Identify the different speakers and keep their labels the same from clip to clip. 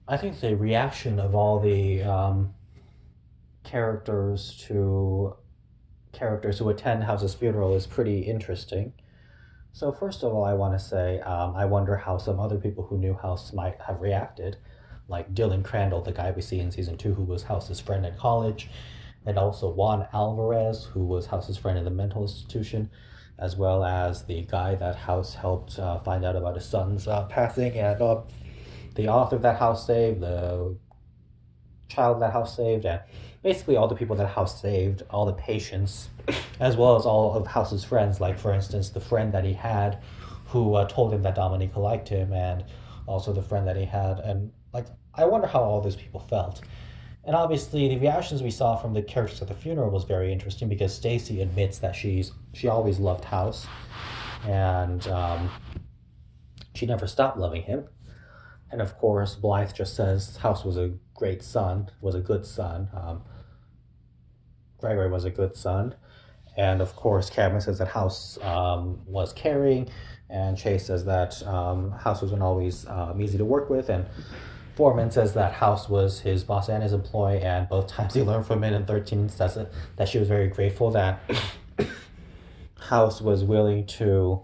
Speaker 1: I think the reaction of all the characters to characters who attend House's funeral is pretty interesting. So first of all, I want to say I wonder how some other people who knew House might have reacted, like Dylan Crandall, the guy we see in season two, who was House's friend in college, and also Juan Alvarez, who was House's friend in the mental institution, as well as the guy that House helped find out about his son's passing, and the author that House saved, the child that House saved, and basically all the people that House saved, all the patients, as well as all of House's friends. Like, for instance, the friend that he had who told him that Dominica liked him, and also the friend that he had. And, like, I wonder how all those people felt. And obviously, the reactions we saw from the characters at the funeral was very interesting because Stacy admits that she always loved House, and she never stopped loving him. And of course, Blythe just says House was a great son, was a good son. Gregory was a good son. And of course, Cameron says that House was caring, and Chase says that House wasn't always easy to work with, and Foreman says that House was his boss and his employee, and both times he learned from it. And 13 says that she was very grateful that House was willing to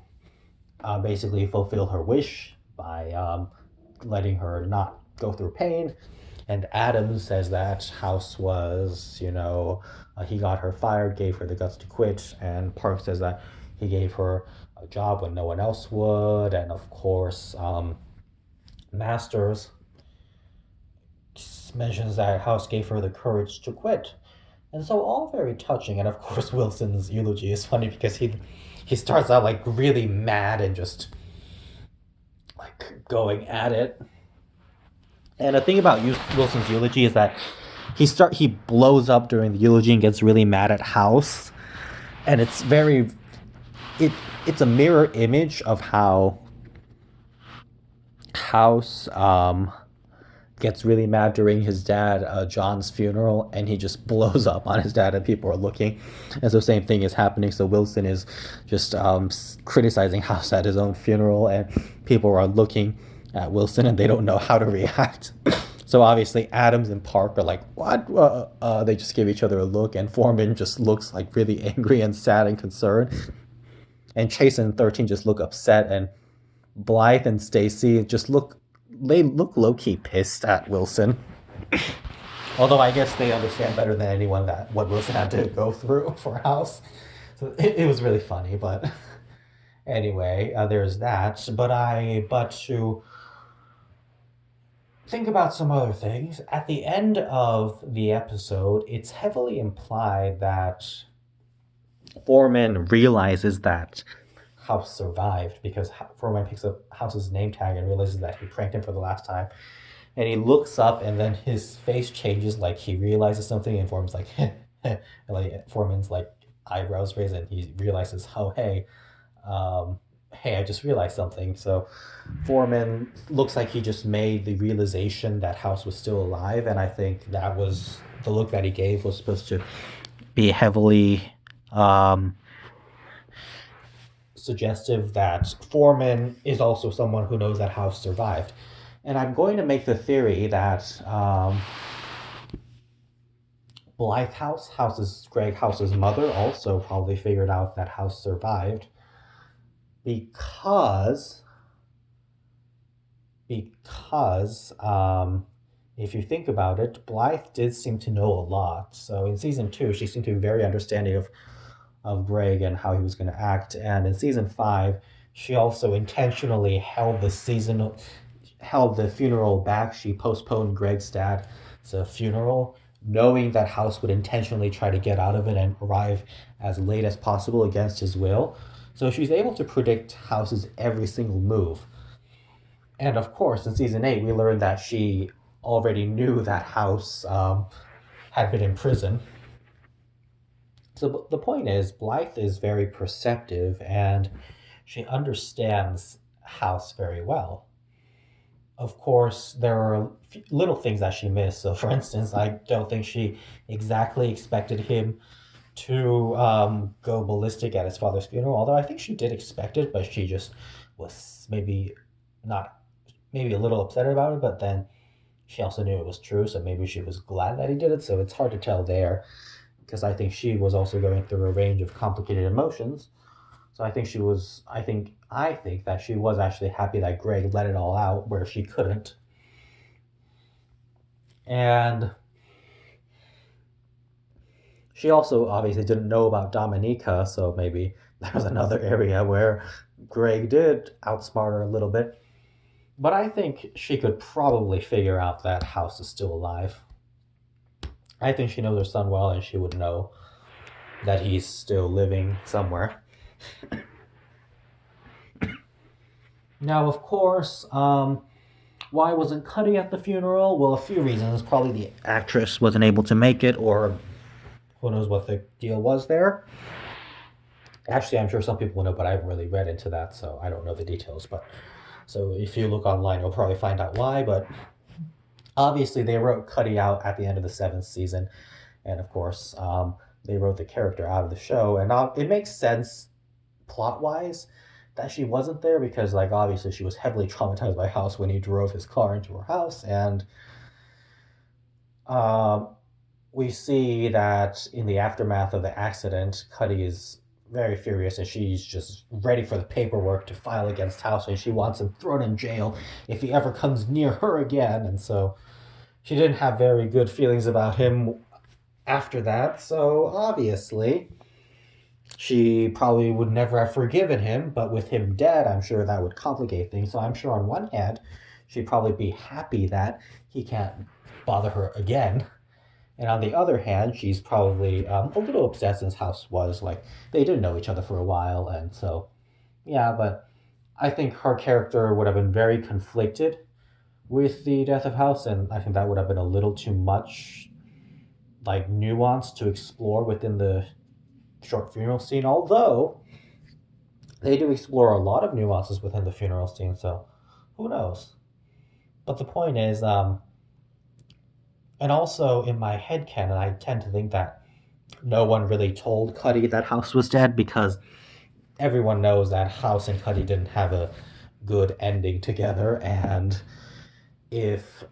Speaker 1: basically fulfill her wish by letting her not go through pain. And Adams says that House was, he got her fired, gave her the guts to quit. And Park says that he gave her a job when no one else would. And of course, Masters mentions that House gave her the courage to quit. And so all very touching. And of course, Wilson's eulogy is funny because he starts out like really mad and just like going at it. And the thing about Wilson's eulogy is that he blows up during the eulogy and gets really mad at House, and it's a mirror image of how House gets really mad during his dad John's funeral, and he just blows up on his dad, and people are looking, and so same thing is happening. So Wilson is just criticizing House at his own funeral, and people are looking at Wilson and they don't know how to react. So obviously Adams and Park are like, what? They just give each other a look, and Foreman just looks like really angry and sad and concerned. And Chase and 13 just look upset, and Blythe and Stacy they look low-key pissed at Wilson. Although I guess they understand better than anyone that what Wilson had to go through for House. So it was really funny, but anyway, there's that. But to think about some other things. At the end of the episode, it's heavily implied that Foreman realizes that House survived because Foreman picks up House's name tag and realizes that he pranked him for the last time. And he looks up, and then his face changes, like he realizes something, and Foreman's like, and like Foreman's like eyebrows raise, and he realizes, oh hey, I just realized something. So Foreman looks like he just made the realization that House was still alive, and I think that was the look that he gave was supposed to be heavily suggestive that Foreman is also someone who knows that House survived. And I'm going to make the theory that Blythe Greg House's mother, also probably figured out that House survived because if you think about it, Blythe did seem to know a lot. So in season two, she seemed to be very understanding of Greg and how he was going to act. And in season five, she also intentionally held the funeral back. She postponed Greg's dad's funeral, knowing that House would intentionally try to get out of it and arrive as late as possible against his will. So she's able to predict House's every single move. And of course, in season 8, we learned that she already knew that House had been in prison. So the point is, Blythe is very perceptive, and she understands House very well. Of course, there are little things that she missed. So, for instance, I don't think she exactly expected him to go ballistic at his father's funeral, although I think she did expect it, but she just was maybe not, maybe a little upset about it. But then she also knew it was true, so maybe she was glad that he did it. So it's hard to tell there, because I think she was also going through a range of complicated emotions. So I think she was. I think that she was actually happy that Greg let it all out where she couldn't. And she also obviously didn't know about Dominica, so maybe that was another area where Greg did outsmart her a little bit. But I think she could probably figure out that House is still alive. I think she knows her son well, and she would know that he's still living somewhere. Now, of course, why wasn't Cuddy at the funeral? Well, a few reasons. Probably the actress wasn't able to make it, or who knows what the deal was there. Actually, I'm sure some people know, but I haven't really read into that, so I don't know the details. But so if you look online, you'll probably find out why. But obviously, they wrote Cuddy out at the end of the seventh season, and of course, they wrote the character out of the show, and it makes sense plot wise that she wasn't there because, like, obviously she was heavily traumatized by House when he drove his car into her house, and um, we see that in the aftermath of the accident, Cuddy is very furious and she's just ready for the paperwork to file against House, and she wants him thrown in jail if he ever comes near her again. And so she didn't have very good feelings about him after that. So obviously, she probably would never have forgiven him, but with him dead, I'm sure that would complicate things. So I'm sure on one hand, she'd probably be happy that he can't bother her again. And on the other hand, she's probably a little upset since House was like, they didn't know each other for a while. And so, yeah, but I think her character would have been very conflicted with the death of House. And I think that would have been a little too much, like, nuance to explore within the short funeral scene. Although they do explore a lot of nuances within the funeral scene. So who knows? But the point is, and also in my head canon, I tend to think that no one really told Cuddy that House was dead because everyone knows that House and Cuddy didn't have a good ending together, and if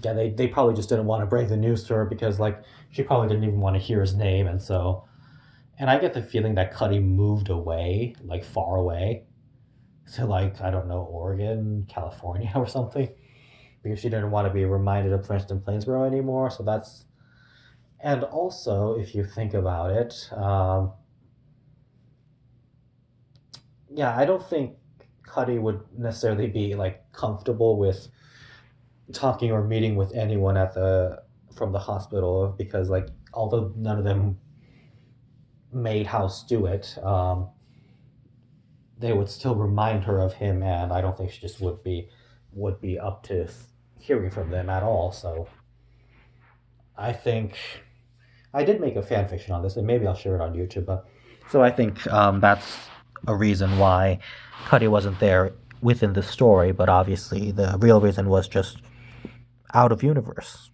Speaker 1: yeah, they probably just didn't want to break the news to her because, like, she probably didn't even want to hear his name. And so, and I get the feeling that Cuddy moved away, like far away, to, like, I don't know, Oregon, California, or something, because she didn't want to be reminded of Princeton Plainsboro anymore. So that's, and also if you think about it, yeah, I don't think Cuddy would necessarily be like comfortable with talking or meeting with anyone at the from the hospital, because, like, although none of them made House do it, they would still remind her of him, and I don't think she just would be up to hearing from them at all. So I think I did make a fan fiction on this, and maybe I'll share it on YouTube. But so I think that's a reason why Cuddy wasn't there within the story, but obviously the real reason was just out of universe.